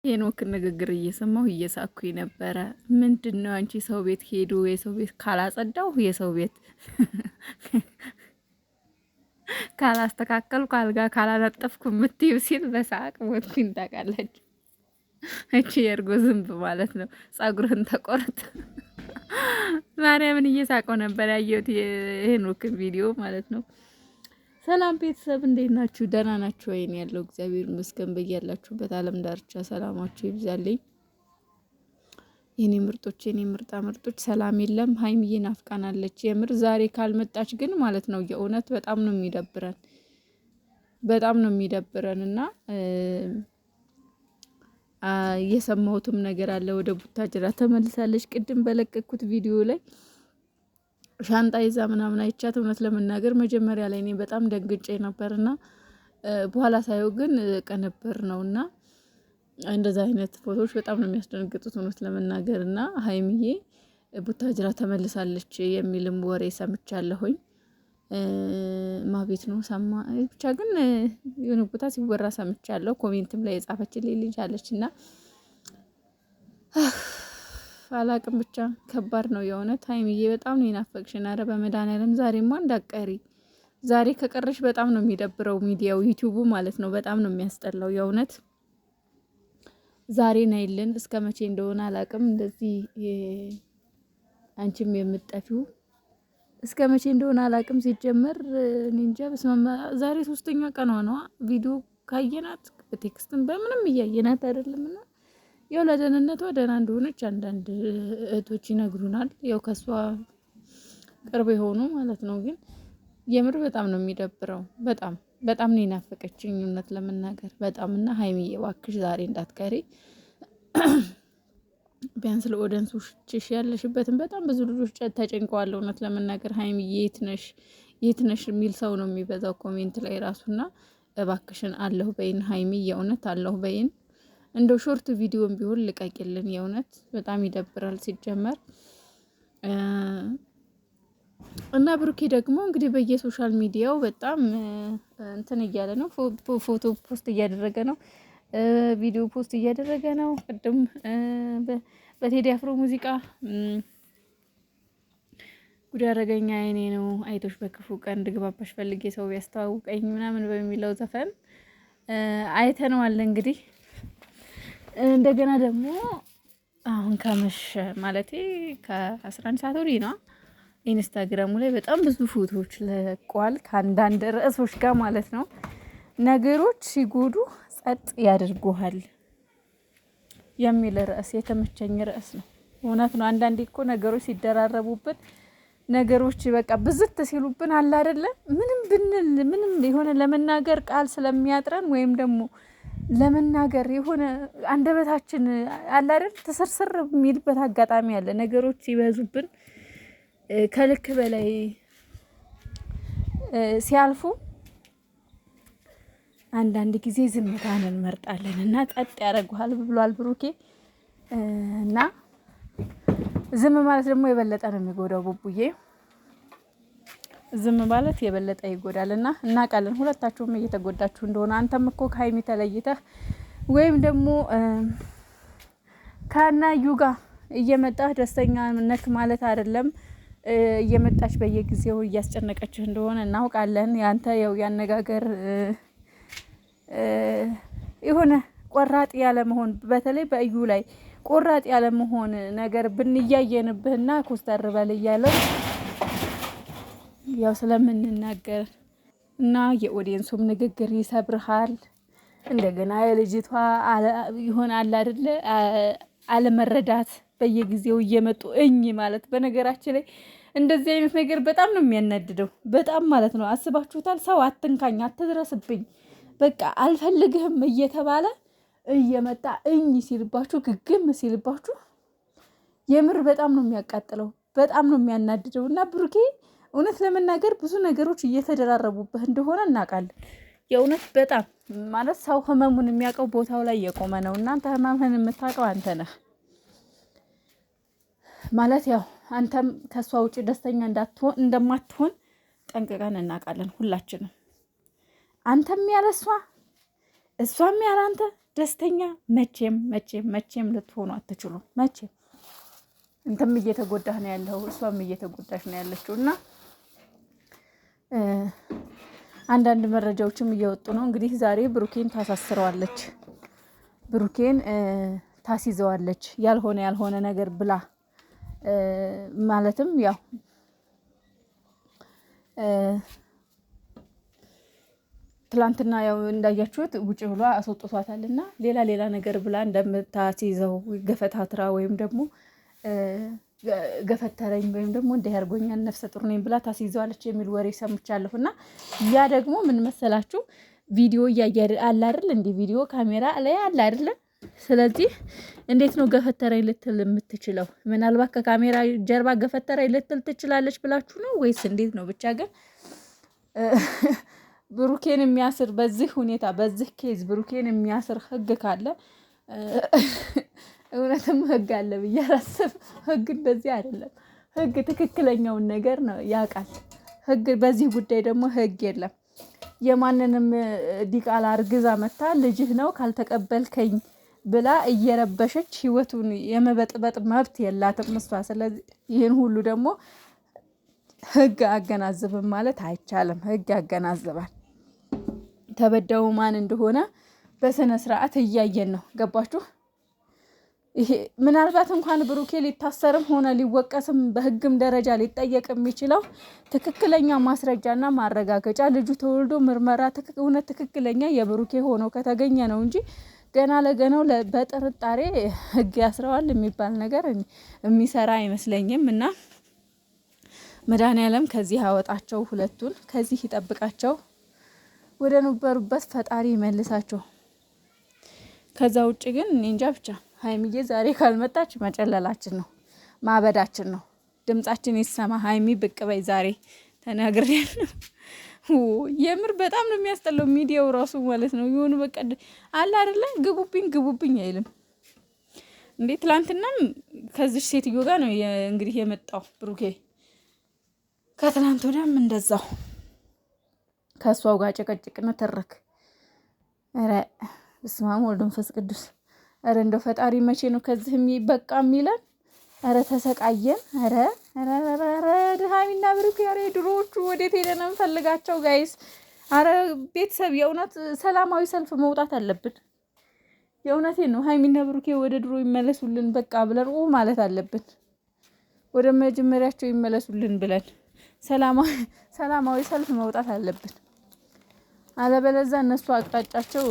ሄኖክ ንግግር እየሰማሁ እየሳኩኝ ነበረ። ምንድነው አንቺ ሰው ቤት ሄዱ የሰው ቤት ካላጸዳሁ የሰው ቤት ካላስተካከልኩ አልጋ ካላነጠፍኩ የምትይው ሲል በሳቅ ሞትኩኝ። ታውቃለች እቺ የእርጎ ዝንብ ማለት ነው። ጸጉርህን ተቆርጥ ማርያምን እየሳቀው ነበር ያየሁት የሄኖክን ቪዲዮ ማለት ነው። ሰላም ቤተሰብ እንዴት ናችሁ? ደህና ናችሁ ወይ? ያለው እግዚአብሔር ይመስገን። በያላችሁበት ዓለም ዳርቻ ሰላማችሁ ይብዛልኝ። የኔ ምርጦች፣ የኔ ምርጣ ምርጦች፣ ሰላም የለም። ሀይሚዬ ናፍቃናለች የምር። ዛሬ ካልመጣች ግን ማለት ነው የእውነት በጣም ነው የሚደብረን፣ በጣም ነው የሚደብረን እና የሰማሁትም ነገር አለ። ወደ ቡታጅራ ተመልሳለች። ቅድም በለቀኩት ቪዲዮ ላይ ሻንጣ ይዛ ምናምን አይቻት፣ እውነት ለመናገር መጀመሪያ ላይ እኔ በጣም ደንግጬ ነበርና በኋላ ሳየው ግን ቅንብር ነውና እንደዛ አይነት ፎቶዎች በጣም ነው የሚያስደነግጡት እውነት ለመናገር እና ሀይሚዬ ቡታጅራ ተመልሳለች የሚልም ወሬ ሰምቻለሁኝ። ማቤት ነው ሰማ ብቻ ግን የሆነ ቦታ ሲወራ ሰምቻለሁ። ኮሜንትም ላይ የጻፈችልኝ ልጅ አለች እና አላቅም ብቻ ከባድ ነው የእውነት። ሀይሚዬ በጣም ነው የናፈቅሽን። ኧረ በመድኃኒዓለም ዛሬማ እንዳትቀሪ። ዛሬ ከቀረሽ በጣም ነው የሚደብረው ሚዲያው ዩቲዩቡ ማለት ነው። በጣም ነው የሚያስጠላው የእውነት። ዛሬ ነይልን። እስከ መቼ እንደሆነ አላቅም እንደዚህ አንቺም የምትጠፊው እስከ መቼ እንደሆነ አላቅም። ሲጀመር እኔ እንጃ። በስመ አብ ዛሬ 3ኛ ቀኗ ነው ቪዲዮ ካየናት በቴክስትም በምንም እያየናት አይደለምና ያው ለደህንነቷ ደህና እንደሆነች አንዳንድ እህቶች ይነግሩናል። ያው ከሷ ቅርብ የሆኑ ማለት ነው። ግን የምር በጣም ነው የሚደብረው። በጣም በጣም ነው የናፈቀችኝ እውነት ለመናገር በጣም። እና ሀይሚዬ እባክሽ ዛሬ እንዳትቀሪ። ቢያንስ ለኦዲየንሶችሽ ያለሽበትን በጣም ብዙ ልጆች ተጨንቀዋል እውነት ለመናገር። ሀይሚዬ የት ነሽ የሚል ሰው ነው የሚበዛው ኮሜንት ላይ ራሱና እባክሽን አለሁ በይን ሀይሚ፣ የእውነት አለሁ በይን። እንደው ሾርት ቪዲዮም ቢሆን ልቀቂልን የእውነት በጣም ይደብራል ሲጀመር። እና ብሩኬ ደግሞ እንግዲህ በየሶሻል ሚዲያው በጣም እንትን እያለ ነው። ፎቶ ፖስት እያደረገ ነው፣ ቪዲዮ ፖስት እያደረገ ነው። ቅድም በቴዲ አፍሮ ሙዚቃ ጉድ ያደረገኛ አይኔ ነው አይቶሽ በክፉ ቀን ድግባባሽ ፈልጌ ሰው ቢያስተዋውቀኝ ምናምን በሚለው ዘፈን አይተነዋል። እንግዲህ እንደገና ደግሞ አሁን ከመሸ ማለቴ ከ11 ሰዓት ወዲህ ነው ኢንስታግራሙ ላይ በጣም ብዙ ፎቶዎች ለቋል ከአንዳንድ ርዕሶች ጋር ማለት ነው። ነገሮች ሲጎዱ ጸጥ ያደርጉሃል የሚል ርዕስ የተመቸኝ ርዕስ ነው። እውነት ነው። አንዳንዴ እኮ ነገሮች ሲደራረቡብን ነገሮች በቃ ብዝት ሲሉብን አለ አይደለ ምንም ብንል ምንም የሆነ ለመናገር ቃል ስለሚያጥረን ወይም ደግሞ ለመናገር የሆነ አንደበታችን አለ አይደል ተሰርስር የሚልበት አጋጣሚ አለ። ነገሮች ሲበዙብን ከልክ በላይ ሲያልፉ አንዳንድ ጊዜ ዝምታን እንመርጣለን እና ጸጥ ያደርጉሃል ብሏል ብሩኬ። እና ዝም ማለት ደግሞ የበለጠ ነው የሚጎዳው ቡቡዬ። ዝም ማለት የበለጠ ይጎዳል እና እናውቃለን ሁለታችሁም እየተጎዳችሁ እንደሆነ። አንተም እኮ ከሀይሚ ተለይተህ ወይም ደግሞ ከናዩ ጋር እየመጣህ ደስተኛ ነክ ማለት አይደለም። እየመጣች በየጊዜው እያስጨነቀችህ እንደሆነ እናውቃለን። ያንተ ያው ያነጋገር የሆነ ቆራጥ ያለ መሆን በተለይ በእዩ ላይ ቆራጥ ያለ መሆን ነገር ብንያየንብህና ኮስተር በል እያለው ያው ስለምንናገር እና የኦዲየንሱም ንግግር ይሰብርሃል። እንደገና የልጅቷ ይሆናል አይደለ አለመረዳት በየጊዜው እየመጡ ማለት በነገራችን ላይ እንደዚህ አይነት ነገር በጣም ነው የሚያናድደው። በጣም ማለት ነው። አስባችሁታል? ሰው አትንካኝ፣ አትድረስብኝ፣ በቃ አልፈልግህም እየተባለ እየመጣ ሲልባችሁ ግግም ሲልባችሁ የምር በጣም ነው የሚያቃጥለው፣ በጣም ነው የሚያናድደው። እና ብሩኬ እውነት ለመናገር ብዙ ነገሮች እየተደራረቡብህ እንደሆነ እናውቃለን። የእውነት በጣም ማለት ሰው ህመሙን የሚያውቀው ቦታው ላይ የቆመ ነው። እናንተ ህመምህን የምታውቀው አንተ ነህ ማለት ያው አንተም ከሷ ውጪ ደስተኛ እንደማትሆን ጠንቅቀን እናውቃለን ሁላችንም። አንተም ያለሷ እሷም ያለ አንተ ደስተኛ መቼም ልትሆኑ አትችሉም። መቼም እንትም እየተጎዳህ ነው ያለው፣ እሷም እየተጎዳሽ ነው ያለችው እና አንዳንድ መረጃዎችም እየወጡ ነው። እንግዲህ ዛሬ ብሩኬን ታሳስረዋለች፣ ብሩኬን ታስይዘዋለች ያልሆነ ነገር ብላ ማለትም ያው ትላንትና ያው እንዳያችሁት ውጭ ብሏ አስወጥቷታልና ሌላ ነገር ብላ እንደምታስይዘው ገፈታትራ ወይም ደግሞ ገፈተረኝ ወይም ደግሞ እንዲህ ያርጎኛል ነፍሰ ጡር ነኝ ብላ ታስይዘዋለች የሚል ወሬ ሰምቻለሁና ያ ደግሞ ምን መሰላችሁ ቪዲዮ እያየ አለ አይደል? እንዲህ ቪዲዮ ካሜራ ላይ አለ አይደል? ስለዚህ እንዴት ነው ገፈተረኝ ልትል የምትችለው? ምናልባት ከካሜራ ጀርባ ገፈተረኝ ልትል ትችላለች ብላችሁ ነው ወይስ እንዴት ነው? ብቻ ግን ብሩኬን የሚያስር በዚህ ሁኔታ በዚህ ኬዝ ብሩኬን የሚያስር ህግ ካለ እውነትም ህግ አለ ብዬ አላስብም። ህግ እንደዚህ አይደለም። ህግ ትክክለኛውን ነገር ነው ያውቃል። ህግ በዚህ ጉዳይ ደግሞ ህግ የለም። የማንንም ዲቃላ አርግዛ መታ ልጅህ ነው ካልተቀበልከኝ ብላ እየረበሸች ህይወቱን የመበጥበጥ መብት የላትም እሷ። ስለዚህ ይህን ሁሉ ደግሞ ህግ አገናዝብም ማለት አይቻልም። ህግ ያገናዝባል። ተበዳዩ ማን እንደሆነ በስነ ስርዓት እያየን ነው። ገባችሁ? ይሄ ምናልባት እንኳን ብሩኬ ሊታሰርም ሆነ ሊወቀስም በህግም ደረጃ ሊጠየቅ የሚችለው ትክክለኛ ማስረጃና ማረጋገጫ ልጁ ተወልዶ ምርመራ እውነት ትክክለኛ የብሩኬ ሆኖ ከተገኘ ነው እንጂ ገና ለገናው በጥርጣሬ ህግ ያስረዋል የሚባል ነገር የሚሰራ አይመስለኝም። እና መድኃኒዓለም ከዚህ ያወጣቸው፣ ሁለቱን ከዚህ ይጠብቃቸው፣ ወደ ነበሩበት ፈጣሪ ይመልሳቸው። ከዛ ውጭ ግን እንጃ ብቻ ሀይሚዬ ዛሬ ካልመጣች መጨለላችን ነው፣ ማበዳችን ነው። ድምጻችን ይሰማ። ሀይሚ ብቅ በይ ዛሬ ተናግሬያለሁ። የምር በጣም ነው የሚያስጠላው ሚዲያው ራሱ ማለት ነው። የሆኑ በቃ አለ አይደለ ግቡብኝ አይልም እንዴ። ትላንትናም ከዚህ ሴትዮ ጋር ነው እንግዲህ የመጣው ብሩኬ። ከትላንት ወዲያም እንደዛው ከሷው ጋር ጨቀጭቅና ተረክ። ኧረ በስመ አብ ወወልድ ወመንፈስ ቅዱስ። ኧረ እንደው ፈጣሪ መቼ ነው ከዚህ የሚበቃ የሚለን? ኧረ ተሰቃየን። ኧረ ሀይሚና ብሩክ ኧረ ድሮዎቹ ወዴት ሄደን እንፈልጋቸው ጋይስ? ኧረ ቤተሰብ የእውነት ሰላማዊ ሰልፍ መውጣት አለብን። የእውነቴን ነው። ሀይሚና ብሩኬ ወደ ድሮ ይመለሱልን በቃ ብለን ማለት አለብን። ወደ መጀመሪያቸው ይመለሱልን ብለን ሰላማዊ ሰልፍ መውጣት አለብን። አለበለዚያ እነሱ አቅጣጫቸው